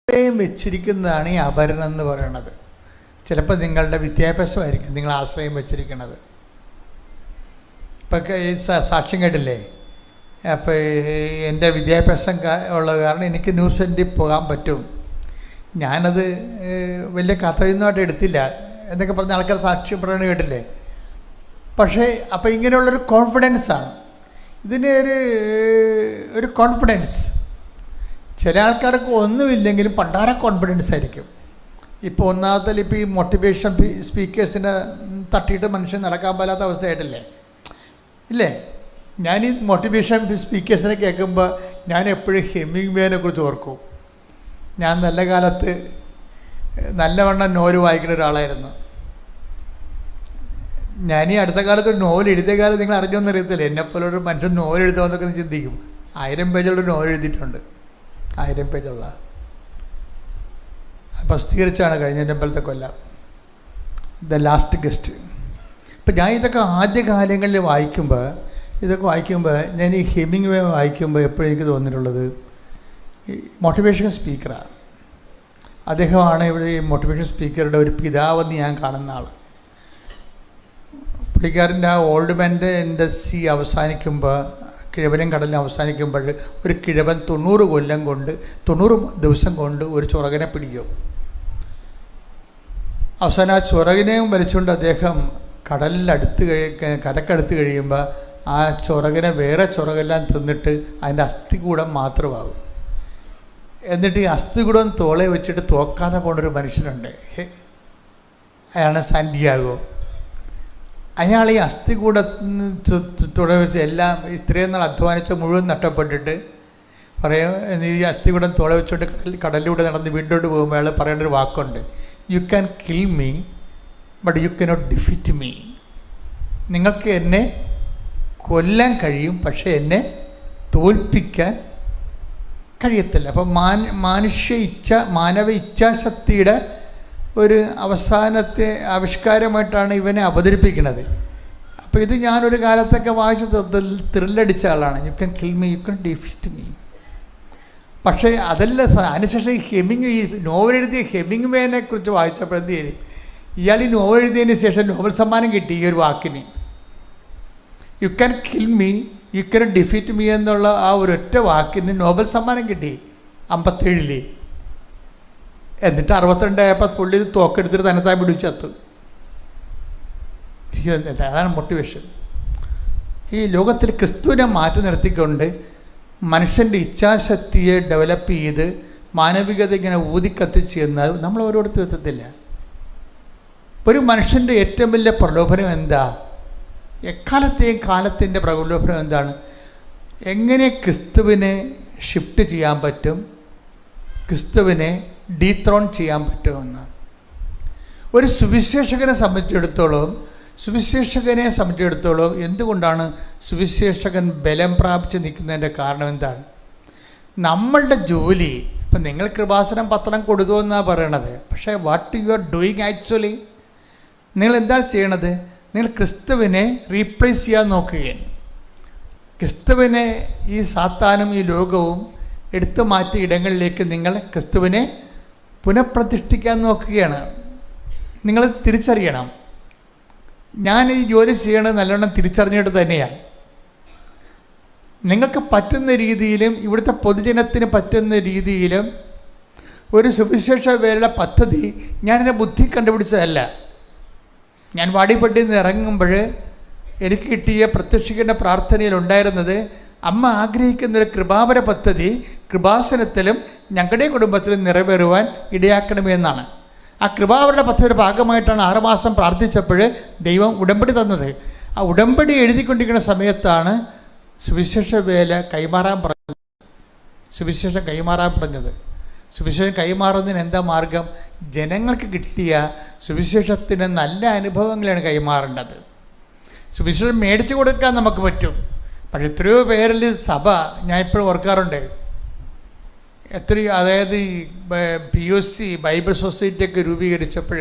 ആശ്രയം വെച്ചിരിക്കുന്നതാണ് ഈ അപരനെന്ന് പറയണത്. ചിലപ്പോൾ നിങ്ങളുടെ വിദ്യാഭ്യാസമായിരിക്കും നിങ്ങൾ ആശ്രയം വെച്ചിരിക്കുന്നത്. ഇപ്പം ഈ സാക്ഷ്യം കേട്ടില്ലേ, അപ്പോൾ എൻ്റെ വിദ്യാഭ്യാസം ഉള്ള കാരണം എനിക്ക് ന്യൂസ് സെൻറ്ററിൽ പോകാൻ പറ്റും. ഞാനത് വലിയ കഥയൊന്നുമായിട്ട് എടുത്തില്ല എന്നൊക്കെ പറഞ്ഞ ആൾക്കാർ സാക്ഷ്യം പറയുന്നത് കേട്ടില്ലേ. പക്ഷേ അപ്പോൾ ഇങ്ങനെയുള്ളൊരു കോൺഫിഡൻസാണ് ഇതിന് ഒരു കോൺഫിഡൻസ്. ചില ആൾക്കാർക്ക് ഒന്നുമില്ലെങ്കിലും പണ്ടാര കോൺഫിഡൻസ് ആയിരിക്കും. ഇപ്പോൾ ഒന്നാമത്തെ ഇപ്പോൾ ഈ മോട്ടിവേഷൻ സ്പീക്കേഴ്സിനെ തട്ടിയിട്ട് മനുഷ്യൻ നടക്കാൻ പാലാത്ത അവസ്ഥയായിട്ടില്ലേ ഇല്ലേ? ഞാൻ ഈ മോട്ടിവേഷൻ സ്പീക്കേഴ്സിനെ കേൾക്കുമ്പോൾ ഞാൻ എപ്പോഴും ഹെമിംഗ്വേനെ കുറിച്ച് ഓർക്കും. ഞാൻ നല്ല കാലത്ത് നല്ലവണ്ണം നോവൽ വായിക്കുന്ന ഒരാളായിരുന്നു. ഞാൻ ഈ അടുത്ത കാലത്ത് ഒരു നോവൽ എഴുതിയ കാലം നിങ്ങൾ അറിഞ്ഞൊന്നും അറിയത്തില്ല. എന്നെപ്പോലൊരു മനുഷ്യൻ നോവൽ എഴുതുമെന്നൊക്കെ ചിന്തിക്കും. 1000 പേജുള്ള നോവൽ എഴുതിയിട്ടുണ്ട്. 1000 പേജുള്ള പ്രസിദ്ധീകരിച്ചാണ് കഴിഞ്ഞ അമ്പലത്തെ കൊല്ലം ദ ലാസ്റ്റ് ഗസ്റ്റ്. ഇപ്പം ഞാൻ ഇതൊക്കെ ആദ്യകാലങ്ങളിൽ വായിക്കുമ്പോൾ ഞാൻ ഈ ഹെമിംഗ്വേ വായിക്കുമ്പോൾ എപ്പോഴും എനിക്ക് തോന്നിയിട്ടുള്ളത് ഈ മോട്ടിവേഷൻ സ്പീക്കറാണ്. അദ്ദേഹമാണ് ഇവിടെ ഈ മോട്ടിവേഷൻ സ്പീക്കറുടെ ഒരു പിതാവെന്ന് ഞാൻ കാണുന്ന ആൾ. പുള്ളിക്കാരൻ്റെ ആ ഓൾഡ് മാൻ്റെ സി അവസാനിക്കുമ്പോൾ, കിഴവനും കടലും അവസാനിക്കുമ്പോൾ ഒരു കിഴവൻ 90 ദിവസം കൊണ്ട് ഒരു ചുറകനെ പിടിക്കും. അവസാനം ആ ചുറകിനെയും വലിച്ചുകൊണ്ട് അദ്ദേഹം കരക്കടുത്ത് കഴിയുമ്പോൾ ആ ചുറകിനെ വേറെ ചുറകെല്ലാം തിന്നിട്ട് അതിൻ്റെ അസ്ഥികൂടം മാത്രമാകും. എന്നിട്ട് ഈ അസ്ഥികൂടം തോളെ വെച്ചിട്ട് തോക്കാതെ പോണൊരു മനുഷ്യനുണ്ട്. അയാളാണ് സാന്റിയാഗോ. അയാൾ ഈ അസ്ഥി കൂടെ തുളവെച്ച് എല്ലാം ഇത്രയും നാൾ അധ്വാനിച്ച മുഴുവൻ നഷ്ടപ്പെട്ടിട്ട് പറയാം, ഈ അസ്ഥി കൂടെ തുള വെച്ചോണ്ട് കടലിലൂടെ നടന്ന് വീട്ടിലോട്ട് പോകുമ്പോൾ അയാൾ പറയേണ്ടൊരു വാക്കുണ്ട്, you can kill me but you cannot defeat me. നിങ്ങൾക്ക് എന്നെ കൊല്ലാൻ കഴിയും, പക്ഷേ എന്നെ തോൽപ്പിക്കാൻ കഴിയത്തില്ല. അപ്പം മാനവ ഇച്ഛാശക്തിയുടെ ഒരു അവസാനത്തെ ആവിഷ്കാരമായിട്ടാണ് ഇവനെ അവതരിപ്പിക്കുന്നത്. അപ്പോൾ ഇത് ഞാനൊരു കാലത്തൊക്കെ വായിച്ച് ത്രില്ലടിച്ച ആളാണ്. You can kill me, you can defeat me. പക്ഷേ അതല്ല, അതിനുശേഷം ഈ നോവൽ എഴുതിയ ഹെമിംഗ്വേനെ കുറിച്ച് വായിച്ചപ്പോൾ എന്ത് ചെയ്യും, ഇയാൾ ഈ നോവൽ എഴുതിയതിന് ശേഷം നോബൽ സമ്മാനം കിട്ടി ഈ ഒരു വാക്കിന്. You can kill me, you can defeat me എന്നുള്ള ആ ഒരൊറ്റ വാക്കിന് നോബൽ സമ്മാനം കിട്ടി 57. എന്നിട്ട് 62 ആയപ്പോൾ പുള്ളി തോക്കെടുത്തിട്ട് തന്നെത്താൻ പിടിച്ചത്ത്. അതാണ് മോട്ടിവേഷൻ. ഈ ലോകത്തിൽ ക്രിസ്തുവിനെ മാറ്റി നിർത്തിക്കൊണ്ട് മനുഷ്യൻ്റെ ഇച്ഛാശക്തിയെ ഡെവലപ്പ് ചെയ്ത് മാനവികത ഇങ്ങനെ ഊതിക്കത്തിച്ച് എന്നാൽ നമ്മൾ ഓരോരുത്തരും എത്തത്തില്ല. ഒരു മനുഷ്യൻ്റെ ഏറ്റവും വലിയ പ്രലോഭനം എന്താ? എക്കാലത്തെയും കാലത്തിൻ്റെ പ്രലോഭനം എന്താണ്? എങ്ങനെ ക്രിസ്തുവിനെ ഷിഫ്റ്റ് ചെയ്യാൻ പറ്റും, ക്രിസ്തുവിനെ ഡീത്രോൺ ചെയ്യാൻ പറ്റുമെന്നാണ്. ഒരു സുവിശേഷകനെ സംബന്ധിച്ചിടത്തോളം എന്തുകൊണ്ടാണ് സുവിശേഷകൻ ബലം പ്രാപിച്ച് നിൽക്കുന്നതിൻ്റെ കാരണം എന്താണ്? നമ്മളുടെ ജോലി, ഇപ്പം നിങ്ങൾ കൃപാസനം പത്രം കൊടുത്തു എന്നാണ് പറയണത്, പക്ഷേ what you are doing actually, നിങ്ങൾ എന്താ ചെയ്യണത്? നിങ്ങൾ ക്രിസ്തുവിനെ റീപ്ലേസ് ചെയ്യാൻ നോക്കുകയാണ്. ക്രിസ്തുവിനെ ഈ സാത്താനും ഈ ലോകവും എടുത്തു മാറ്റിയ ഇടങ്ങളിലേക്ക് നിങ്ങൾ ക്രിസ്തുവിനെ പുനഃപ്രതിഷ്ഠിക്കാൻ നോക്കുകയാണ്. നിങ്ങൾ തിരിച്ചറിയണം, ഞാൻ ഈ ജോലി ചെയ്യണത് നല്ലോണം തിരിച്ചറിഞ്ഞിട്ട് തന്നെയാണ്. നിങ്ങൾക്ക് പറ്റുന്ന രീതിയിലും ഇവിടുത്തെ പൊതുജനത്തിന് പറ്റുന്ന രീതിയിലും ഒരു സുവിശേഷ വേലയുടെ പദ്ധതി ഞാൻ എൻ്റെ ബുദ്ധി കണ്ടുപിടിച്ചതല്ല. ഞാൻ വാടിപ്പട്ടിയിൽ നിന്ന് ഇറങ്ങുമ്പോൾ എനിക്ക് കിട്ടിയ പ്രത്യക്ഷിക്കേണ്ട പ്രാർത്ഥനയിൽ ഉണ്ടായിരുന്നത്, അമ്മ ആഗ്രഹിക്കുന്നൊരു കൃപാപര പദ്ധതി കൃപാസനത്തിലും ഞങ്ങളുടെ കുടുംബത്തിലും നിറവേറുവാൻ ഇടയാക്കണമെന്നാണ്. ആ കൃപാവരുടെ പദ്ധതിയുടെ ഭാഗമായിട്ടാണ് 6 മാസം പ്രാർത്ഥിച്ചപ്പോൾ ദൈവം ഉടമ്പടി തന്നത്. ആ ഉടമ്പടി എഴുതിക്കൊണ്ടിരിക്കുന്ന സമയത്താണ് സുവിശേഷം കൈമാറാൻ പറഞ്ഞത്. സുവിശേഷം കൈമാറുന്നതിന് എന്താ മാർഗം? ജനങ്ങൾക്ക് കിട്ടിയ സുവിശേഷത്തിന് നല്ല അനുഭവങ്ങളാണ് കൈമാറേണ്ടത്. സുവിശേഷം മേടിച്ചു കൊടുക്കാൻ നമുക്ക് പറ്റും, പക്ഷെ എത്രയോ പേരിൽ സഭ, ഞാൻ ഇപ്പോഴും ഓർക്കാറുണ്ട്, എത്രയോ, അതായത് ഈ POC ബൈബിൾ സൊസൈറ്റിയൊക്കെ രൂപീകരിച്ചപ്പോൾ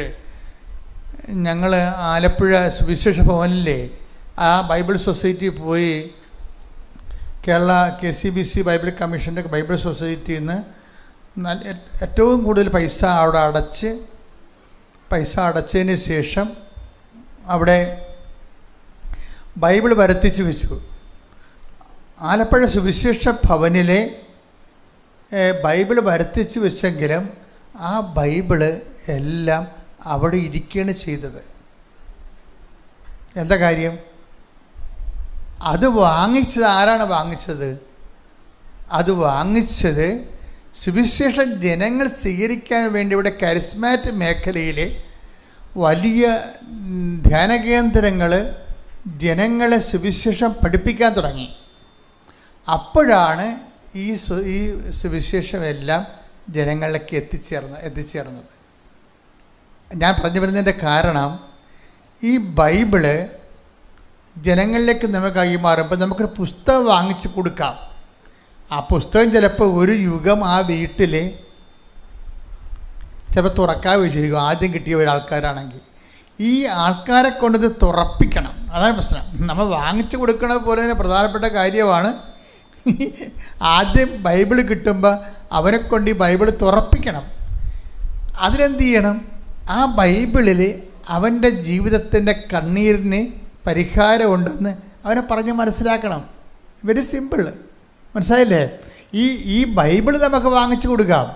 ഞങ്ങൾ ആലപ്പുഴ സുവിശേഷ ഭവനിലെ ആ ബൈബിൾ സൊസൈറ്റി പോയി കേരള KCBC ബൈബിൾ കമ്മീഷൻ്റെ ബൈബിൾ സൊസൈറ്റിയിൽ നിന്ന് ഏറ്റവും കൂടുതൽ പൈസ അവിടെ അടച്ചതിന് ശേഷം അവിടെ ബൈബിൾ വരുത്തിച്ച് വെച്ചു. ആലപ്പുഴ സുവിശേഷ ഭവനിലെ ബൈബിൾ വരുത്തിച്ച് വെച്ചെങ്കിലും ആ ബൈബിള് എല്ലാം അവിടെ ഇരിക്കുകയാണ് ചെയ്തത്. എന്താ കാര്യം? അത് വാങ്ങിച്ചത് ആരാണ് വാങ്ങിച്ചത്? അത് വാങ്ങിച്ചത് സുവിശേഷം ജനങ്ങൾ സ്വീകരിക്കാൻ വേണ്ടി ഇവിടെ കരിസ്മാറ്റിക് മേഖലയിൽ വലിയ ധ്യാനകേന്ദ്രങ്ങൾ ജനങ്ങളെ സുവിശേഷം പഠിപ്പിക്കാൻ തുടങ്ങി. അപ്പോഴാണ് ഈ സുവിശേഷമെല്ലാം ജനങ്ങളിലേക്ക് എത്തിച്ചേർന്നത്. ഞാൻ പറഞ്ഞു വരുന്നതിൻ്റെ കാരണം, ഈ ബൈബിള് ജനങ്ങളിലേക്ക് നമുക്ക് കൈമാറുമ്പോൾ നമുക്കൊരു പുസ്തകം വാങ്ങിച്ചു കൊടുക്കാം. ആ പുസ്തകം ചിലപ്പോൾ ഒരു യുഗം ആ വീട്ടിൽ ചിലപ്പോൾ തുറക്കാൻ വെച്ചിരിക്കും, ആദ്യം കിട്ടിയ ഒരാൾക്കാരാണെങ്കിൽ. ഈ ആൾക്കാരെ കൊണ്ടിത് തുറപ്പിക്കണം, അതാണ് പ്രശ്നം. നമ്മൾ വാങ്ങിച്ചു കൊടുക്കണ പോലെ തന്നെ പ്രധാനപ്പെട്ട കാര്യമാണ് ആദ്യം ബൈബിൾ കിട്ടുമ്പോൾ അവരെ കൊണ്ട് ഈ ബൈബിൾ തുറപ്പിക്കണം. അതിനെന്ത് ചെയ്യണം? ആ ബൈബിളിൽ അവൻ്റെ ജീവിതത്തിൻ്റെ കണ്ണീരിന് പരിഹാരമുണ്ടെന്ന് അവനെ പറഞ്ഞ് മനസ്സിലാക്കണം. വെരി സിമ്പിൾ, മനസ്സിലായില്ലേ? ഈ ബൈബിൾ നമുക്ക് വാങ്ങിച്ചു കൊടുക്കാം,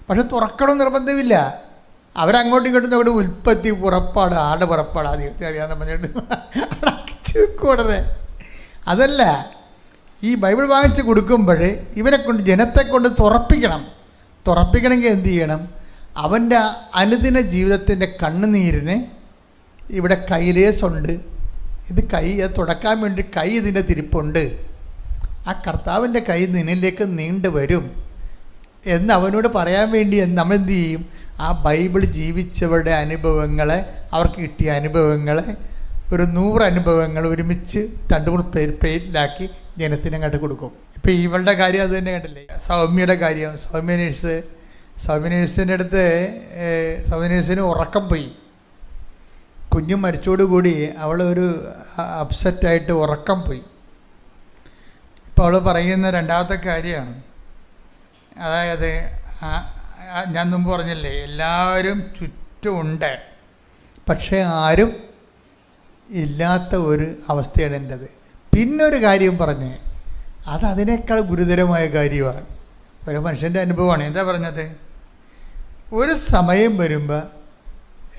പക്ഷെ തുറക്കണം നിർബന്ധമില്ല. അവരങ്ങോട്ടും ഇങ്ങോട്ടും നമ്മുടെ ഉൽപ്പത്തി, പുറപ്പാട്, ആട് പുറപ്പാട്, ആ ദൈവത്തെ അറിയാമെന്ന് പറഞ്ഞിട്ട് ഉടനെ അതല്ല. ഈ ബൈബിൾ വാങ്ങിച്ച് കൊടുക്കുമ്പോൾ ഇവനെ കൊണ്ട്, ജനത്തെ കൊണ്ട് തുറപ്പിക്കണമെങ്കിൽ എന്ത് ചെയ്യണം? അവൻ്റെ അനുദിന ജീവിതത്തിൻ്റെ കണ്ണുനീരിന് ഇവിടെ കൈലേസുണ്ട്, ഇത് അത് തുടക്കാൻ വേണ്ടി കൈ ഇതിൻ്റെ തിരിപ്പുണ്ട്, ആ കർത്താവിൻ്റെ കൈ നിന്നിലേക്ക് നീണ്ടു വരും എന്ന് അവനോട് പറയാൻ വേണ്ടി നമ്മൾ എന്ത് ചെയ്യും? ആ ബൈബിൾ ജീവിച്ചവരുടെ അനുഭവങ്ങളെ, അവർക്ക് കിട്ടിയ അനുഭവങ്ങളെ, ഒരു 100 അനുഭവങ്ങൾ ഒരുമിച്ച് 2-3 പേരിലാക്കി ജനത്തിന് അങ്ങോട്ട് കൊടുക്കും. ഇപ്പം ഇവളുടെ കാര്യം അത് തന്നെ കണ്ടില്ലേ, സൗമ്യയുടെ കാര്യം. സൗമ്യ നേഴ്സിൻ്റെ അടുത്ത് സൗമ്യ നേഴ്സിന് ഉറക്കം പോയി. കുഞ്ഞ് മരിച്ചോടുകൂടി അവളൊരു അപ്സെറ്റായിട്ട് ഉറക്കം പോയി. ഇപ്പോൾ അവൾ പറയുന്ന രണ്ടാമത്തെ കാര്യമാണ്, അതായത് ഞാൻ മുമ്പ് പറഞ്ഞില്ലേ, എല്ലാവരും ചുറ്റുമുണ്ട്, പക്ഷേ ആരും ഇല്ലാത്ത ഒരു അവസ്ഥയാണ് എൻ്റെത്. പിന്നൊരു കാര്യം പറഞ്ഞ്, അതിനേക്കാൾ ഗുരുതരമായ കാര്യമാണ്. ഒരു മനുഷ്യൻ്റെ അനുഭവമാണ്. എന്താ പറഞ്ഞത്? ഒരു സമയം വരുമ്പോൾ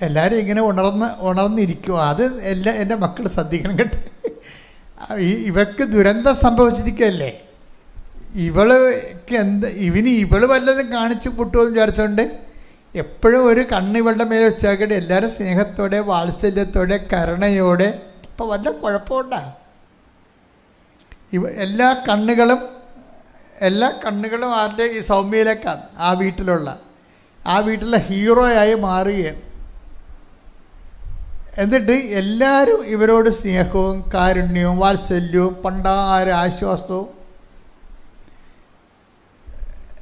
എല്ലാവരും ഇങ്ങനെ ഉണർന്നിരിക്കുക. അത് എൻ്റെ മക്കൾ ശ്രദ്ധിക്കണം കേട്ടോ. ഇവർക്ക് ദുരന്തം സംഭവിച്ചിരിക്കുകയല്ലേ, ഇവള് വല്ലതും കാണിച്ച് പൊട്ടുമെന്ന് വിചാരിച്ചുകൊണ്ട് എപ്പോഴും ഒരു കണ്ണ് ഇവളുടെ മേലെ വെച്ചാക്കട്ടെ, എല്ലാവരും സ്നേഹത്തോടെ, വാത്സല്യത്തോടെ, കരുണയോടെ. അപ്പോൾ വല്ല കുഴപ്പമുണ്ടാ? എല്ലാ കണ്ണുകളും ആരുടെ? ഈ സൗമ്യയിലേക്കാണ്. ആ വീട്ടിലെ ഹീറോയായി മാറുകയാണ്. എന്നിട്ട് എല്ലാവരും ഇവരോട് സ്നേഹവും കാരുണ്യവും വാത്സല്യവും പണ്ടാര ആശ്വാസവും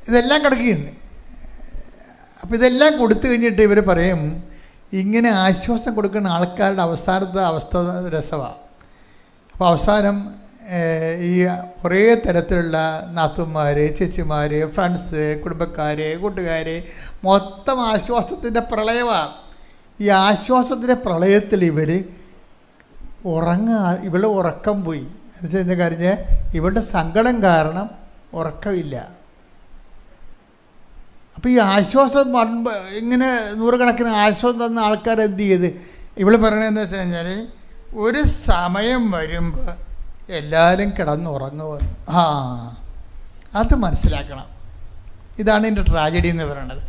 ഇതെല്ലാം കിടക്കുകയുണ്ട്. അപ്പോൾ ഇതെല്ലാം കൊടുത്തു കഴിഞ്ഞിട്ട് ഇവർ പറയും, ഇങ്ങനെ ആശ്വാസം കൊടുക്കുന്ന ആൾക്കാരുടെ അവസാനത്തെ അവസ്ഥ രസമാണ്. അപ്പോൾ അവസാനം ഈ കുറേ തരത്തിലുള്ള നാത്തുമാർ, ചേച്ചിമാർ, ഫ്രണ്ട്സ്, കുടുംബക്കാർ, കൂട്ടുകാർ, മൊത്തം ആശ്വാസത്തിൻ്റെ പ്രളയമാണ്. ഈ ആശ്വാസത്തിൻ്റെ പ്രളയത്തിൽ ഇവൾ ഉറക്കം പോയി. എന്നുവെച്ചാൽ എന്താ കാര്യം? ഇവളുടെ സങ്കടം കാരണം ഉറക്കമില്ല. അപ്പോൾ ഈ ആശ്വാസം ഇങ്ങനെ 100 കണക്കിന് ആശ്വാസം തന്ന ആൾക്കാർ എന്ത് ചെയ്ത്? ഇവൾ പറയണതെന്ന് വെച്ച് കഴിഞ്ഞാൽ, ഒരു സമയം വരുമ്പോൾ എല്ലാവരും കിടന്നുറങ്ങുമെന്ന്. അത് മനസ്സിലാക്കണം. ഇതാണ് എൻ്റെ ട്രാജഡി എന്ന് പറയുന്നത്.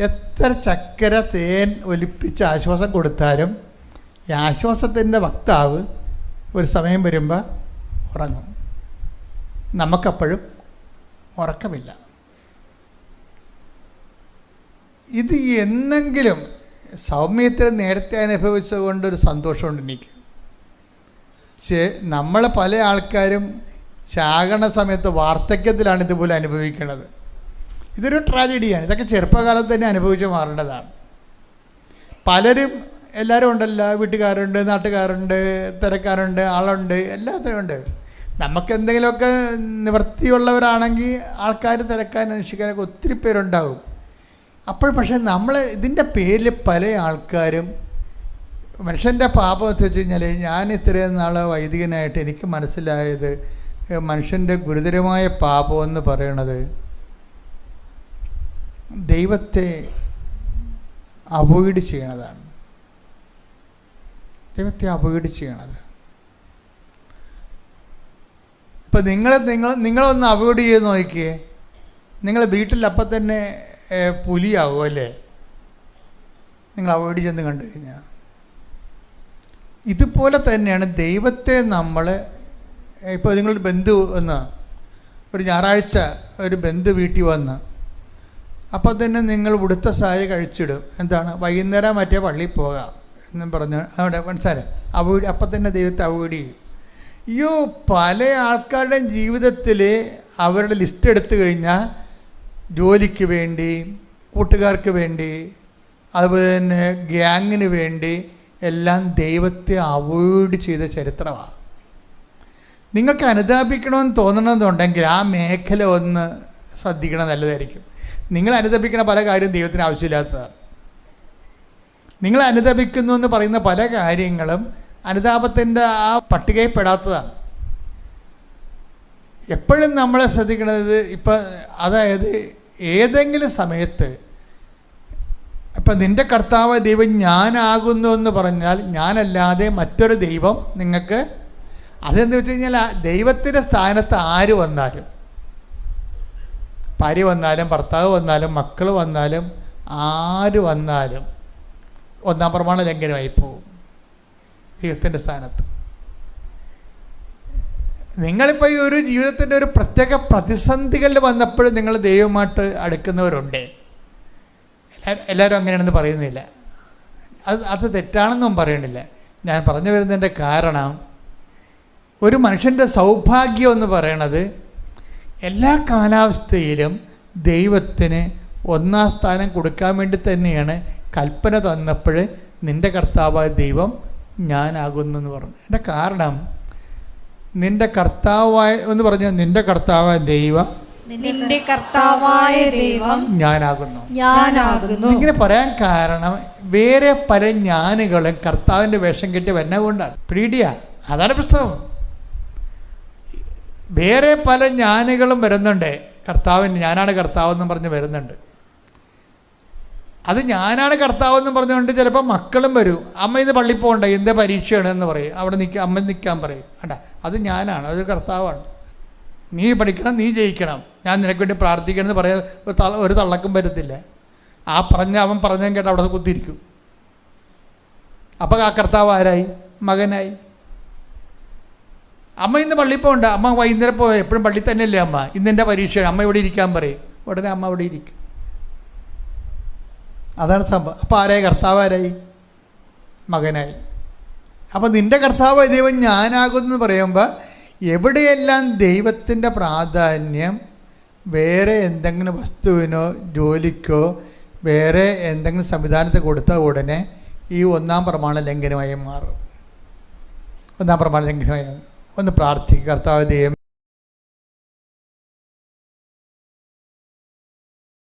എത്ര ചക്കര തേൻ ഒലിപ്പിച്ച് ആശ്വാസം കൊടുത്താലും ഈ ആശ്വാസത്തിൻ്റെ വക്താവ് ഒരു സമയം വരുമ്പോൾ ഉറങ്ങും. നമുക്കപ്പോഴും ഉറക്കമില്ല. ഇത് എന്നെങ്കിലും സൗമ്യത്തിൽ നേരത്തെ അനുഭവിച്ചത് കൊണ്ടൊരു സന്തോഷമുണ്ട് എനിക്ക്. പക്ഷേ നമ്മളെ പല ആൾക്കാരും ചാകണ സമയത്ത് വാർദ്ധക്യത്തിലാണ് ഇതുപോലെ അനുഭവിക്കുന്നത്. ഇതൊരു ട്രാജഡിയാണ്. ഇതൊക്കെ ചെറുപ്പകാലത്ത് തന്നെ അനുഭവിച്ച് മാറേണ്ടതാണ്. എല്ലാവരും ഉണ്ടല്ലോ, വീട്ടുകാരുണ്ട്, നാട്ടുകാരുണ്ട്, തിരക്കാരുണ്ട്, ആളുണ്ട്, എല്ലാത്തിനും ഉണ്ട്. നമുക്കെന്തെങ്കിലുമൊക്കെ നിവൃത്തിയുള്ളവരാണെങ്കിൽ ആൾക്കാർ തിരക്കാൻ അന്വേഷിക്കാനൊക്കെ ഒത്തിരി പേരുണ്ടാകും. പക്ഷേ നമ്മൾ ഇതിൻ്റെ പേരിൽ പല ആൾക്കാരും മനുഷ്യൻ്റെ പാപം എന്ന് വെച്ച് കഴിഞ്ഞാൽ, ഞാൻ ഇത്രയും നാൾ വൈദികനായിട്ട് എനിക്ക് മനസ്സിലായത് മനുഷ്യൻ്റെ ഗുരുതരമായ പാപം എന്ന് പറയണത് ദൈവത്തെ അവോയ്ഡ് ചെയ്യണതാണ്. ദൈവത്തെ അവോയ്ഡ് ചെയ്യണത്. ഇപ്പം നിങ്ങളൊന്ന് അവോയ്ഡ് ചെയ്ത് നോക്കിയേ, നിങ്ങൾ വീട്ടിൽ അപ്പം തന്നെ പുലിയാവും അല്ലേ, നിങ്ങൾ അവോയ്ഡ് ചെന്ന് കണ്ടു കഴിഞ്ഞാൽ. ഇതുപോലെ തന്നെയാണ് ദൈവത്തെ നമ്മൾ. ഇപ്പോൾ നിങ്ങളൊരു ബന്ധു ഒരു ഞായറാഴ്ച ഒരു ബന്ധു വീട്ടിൽ വന്ന് അപ്പോൾ തന്നെ നിങ്ങൾ ഉടുത്ത സാരി കഴിച്ചിടും. എന്താണ്? വൈകുന്നേരം മറ്റേ പള്ളിയിൽ പോകാം എന്നും പറഞ്ഞ് അവിടെ മനസ്സിലായി അവോയ്ഡ്. അപ്പം തന്നെ ദൈവത്തെ അവോയ്ഡ് ചെയ്യും. പല ആൾക്കാരുടെയും ജീവിതത്തിൽ അവരുടെ ലിസ്റ്റ് എടുത്തു കഴിഞ്ഞാൽ ജോലിക്ക് വേണ്ടി, കൂട്ടുകാർക്ക് വേണ്ടി, അതുപോലെ തന്നെ ഗ്യാങ്ങിന് വേണ്ടി എല്ലാം ദൈവത്തെ അവോയ്ഡ് ചെയ്ത ചരിത്രമാണ്. നിങ്ങൾക്ക് അനുതാപിക്കണമെന്ന് തോന്നണമെന്നുണ്ടെങ്കിൽ ആ മേഖല ഒന്ന് ശ്രദ്ധിക്കണം, നല്ലതായിരിക്കും. നിങ്ങൾ അനുതാപിക്കണ പല കാര്യവും ദൈവത്തിന് ആവശ്യമില്ലാത്തതാണ്. നിങ്ങൾ അനുതാപിക്കുന്നു എന്ന് പറയുന്ന പല കാര്യങ്ങളും അനുതാപത്തിൻ്റെ ആ പട്ടികയിൽപ്പെടാത്തതാണ്. എപ്പോഴും നമ്മളെ ശ്രദ്ധിക്കുന്നത് അതായത് ഏതെങ്കിലും സമയത്ത് ഇപ്പം നിൻ്റെ കർത്താവ് ദൈവം ഞാനാകുന്നു എന്ന് പറഞ്ഞാൽ ഞാനല്ലാതെ മറ്റൊരു ദൈവം നിങ്ങൾക്ക്, അതെന്താ വെച്ച് കഴിഞ്ഞാൽ ദൈവത്തിൻ്റെ സ്ഥാനത്ത് ആര് വന്നാലും, ഭാര്യ വന്നാലും ഭർത്താവ് വന്നാലും മക്കൾ വന്നാലും ആര് വന്നാലും 1-ാം പ്രമാണ ലംഘനമായി പോകും ദൈവത്തിൻ്റെ സ്ഥാനത്ത്. നിങ്ങളിപ്പോൾ ഈ ഒരു ജീവിതത്തിൻ്റെ ഒരു പ്രത്യേക പ്രതിസന്ധികളിൽ വന്നപ്പോൾ നിങ്ങൾ ദൈവമായിട്ട് അടുക്കുന്നവരുണ്ട്. എല്ലാവരും അങ്ങനെയാണെന്ന് പറയുന്നില്ല. അത് തെറ്റാണെന്നും പറയണില്ല. ഞാൻ പറഞ്ഞു വരുന്നതിൻ്റെ കാരണം, ഒരു മനുഷ്യൻ്റെ സൗഭാഗ്യം എന്ന് പറയണത് എല്ലാ കാലാവസ്ഥയിലും ദൈവത്തിന് ഒന്നാം സ്ഥാനം കൊടുക്കാൻ വേണ്ടി തന്നെയാണ് കൽപ്പന തന്നപ്പോൾ നിൻ്റെ കർത്താവായ ദൈവം ഞാനാകുന്നു എന്ന് പറഞ്ഞു. എൻ്റെ കാരണം, നിൻ്റെ കർത്താവായ എന്ന് പറഞ്ഞാൽ നിൻ്റെ കർത്താവായ ദൈവം, നിന്റെ കർത്താവായ ദൈവം ഞാനാകുന്നു. ഇങ്ങനെ പറയാൻ കാരണം, വേറെ പല ജ്ഞാനികളും കർത്താവിൻ്റെ വേഷം കെട്ടി വരുന്നത് കൊണ്ടാണ്. പീഡിയ, അതാണ് പ്രശ്നം. വേറെ പല ജ്ഞാനികളും വരുന്നുണ്ട്, കർത്താവിന് ഞാനാണ് കർത്താവെന്നും പറഞ്ഞ് വരുന്നുണ്ട്. അത് ഞാനാണ് കർത്താവെന്നും പറഞ്ഞുകൊണ്ട് ചിലപ്പോൾ മക്കളും വരും. അമ്മ ഇത് പള്ളിയിൽ പോകണ്ട, എന്താ പരീക്ഷയാണ് എന്ന് പറയും. അവിടെ അമ്മ നിൽക്കാൻ പറയും. വേണ്ട, അത് ഞാനാണ്, അത് കർത്താവാണ്. നീ പഠിക്കണം, നീ ജയിക്കണം, ഞാൻ നിനക്ക് വേണ്ടി പ്രാർത്ഥിക്കണം എന്ന് പറയാൻ ഒരു തള്ളക്കും പറ്റത്തില്ല. അവൻ പറഞ്ഞതും കേട്ട് അവിടെ കുത്തിയിരിക്കും. അപ്പോൾ ആ കർത്താവ് ആരായി? മകനായി. അമ്മ ഇന്ന് പള്ളിയിൽ പോകണ്ട, അമ്മ വൈകുന്നേരം പോയി, എപ്പോഴും പള്ളിയിൽ തന്നെയല്ലേ അമ്മ, ഇന്നെൻ്റെ പരീക്ഷയാണ്, അമ്മ ഇവിടെ ഇരിക്കാൻ പറയും. ഉടനെ അമ്മ ഇവിടെ ഇരിക്കും. അതാണ് സംഭവം. അപ്പോൾ ആരായി? കർത്താവ് ആരായി? മകനായി. അപ്പോൾ നിൻ്റെ കർത്താവ് ദൈവം ഞാനാകുമെന്ന് പറയുമ്പോൾ എവിടെയെല്ലാം ദൈവത്തിൻ്റെ പ്രാധാന്യം വേറെ എന്തെങ്കിലും വസ്തുവിനോ ജോലിക്കോ വേറെ എന്തെങ്കിലും സംവിധാനത്തെ കൊടുത്ത ഉടനെ ഈ ഒന്നാം പ്രമാണ ലംഘനമായി മാറും. ഒന്നാം പ്രമാണ ലംഘനമായി ഒന്ന് പ്രാർത്ഥിക്കുക. കർത്താവ് ദൈവം